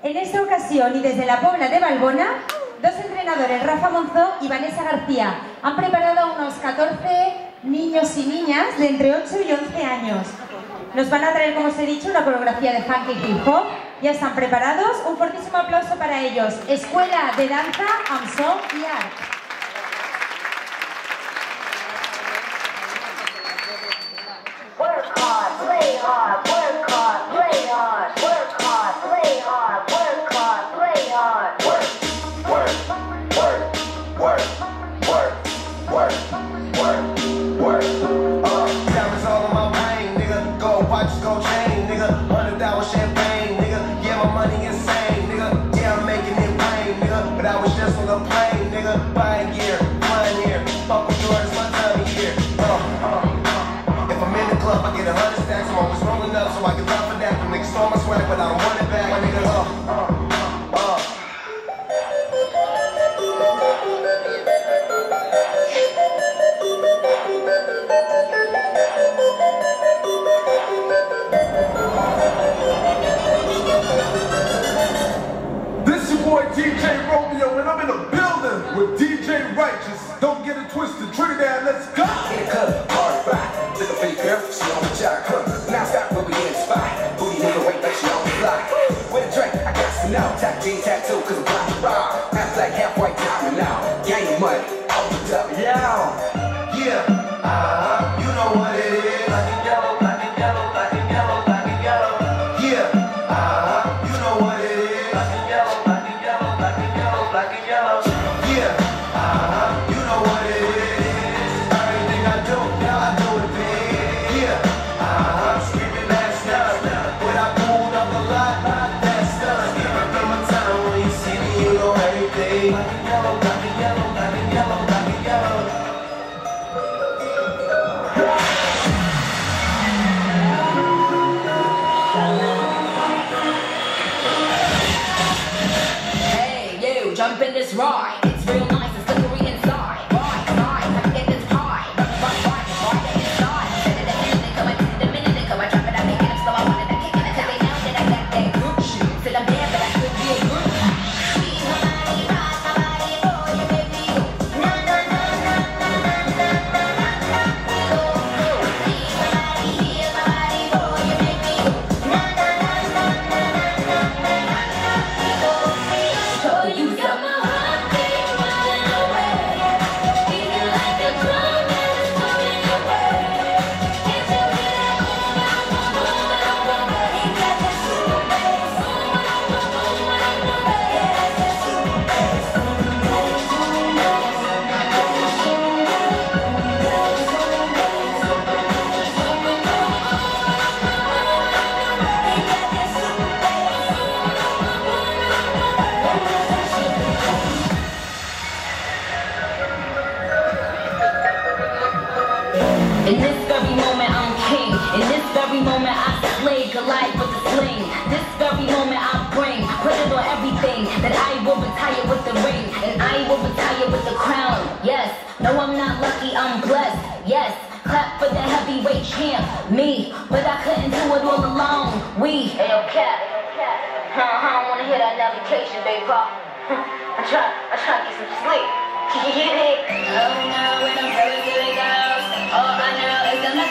En esta ocasión y desde la Pobla de Valbona, dos entrenadores, Rafa Monzó y Vanessa García, han preparado a unos 14 niños y niñas de entre 8 y 11 años. Nos van a traer, como os he dicho, una coreografía de funk y hip hop. Ya están preparados. Un fortísimo aplauso para ellos. Escuela de Danza, Amsón y Art. Work hard, play hard, work hard, play hard, work hard, play hard, work hard, play hard. Work. Diamonds all in my vein, nigga. Gold watches, gold chain, nigga. $100 champagne, nigga. Yeah, my money insane, nigga. Yeah, I'm making it rain, nigga. But I was just on the plane, nigga. Buying gear, flying here. Fuck with Jordans, my time of year. If I'm in the club, I get 100 stacks. I'm always rolling up, so I can run for that. The niggas stole my swag, but I don't want it back. My nigga, DJ Romeo, and I'm in the building with DJ Righteous. Don't get it twisted, Trinidad, let's go! in the club, hard ride. Took a fake girl, she on the job, now stop where we in the spot. Booty nigga, wait like she on the block. With a drink, I got some now. Tack jean, tattoo, cause I'm black to rock. Half black, half white, diamond now. Gang money, all the up, yeah. Yeah, you know what it is. Black and yellow, black and yellow, black and yellow, black and yellow. Yeah, you know what it is. Black and yellow, black and yellow, black and yellow, black and yellow. Yeah, you know what it is. Everything I do, I do it big. Yeah, screaming that's done. When I pulled up a lot, that's done. Even from my time when you see me, you know everything. Black and yellow, black and yellow, black and yellow, black and yellow. Jump in this ride. It's real nice and slippery inside. Ride, come get this high. Ride inside. Set it a minute, come I drop it, I make it up, so I wanted to kick it. Cause they know that I got that good shit. Said I'm there, but I could be a good shit. Squeeze my body, rock my body, oh, you make me go. Na na na na na na na na na na. Go, go. Squeeze my body, heal my body, oh, you make me go. Na na na na na na na na na. Go, show you some. In this very moment I'm king. In this very moment I slay Goliath with the sling. This very moment I bring, put it on everything. That I will retire with the ring, and I will retire with the crown. Yes, no I'm not lucky, I'm blessed. Yes, clap for the heavyweight champ, me. But I couldn't do it all alone. We. Hey, yo, Cap. I don't wanna hear that navigation, baby. I'm trying to get some sleep. Oh no, when I'm feeling good, girls. All I know is I'm not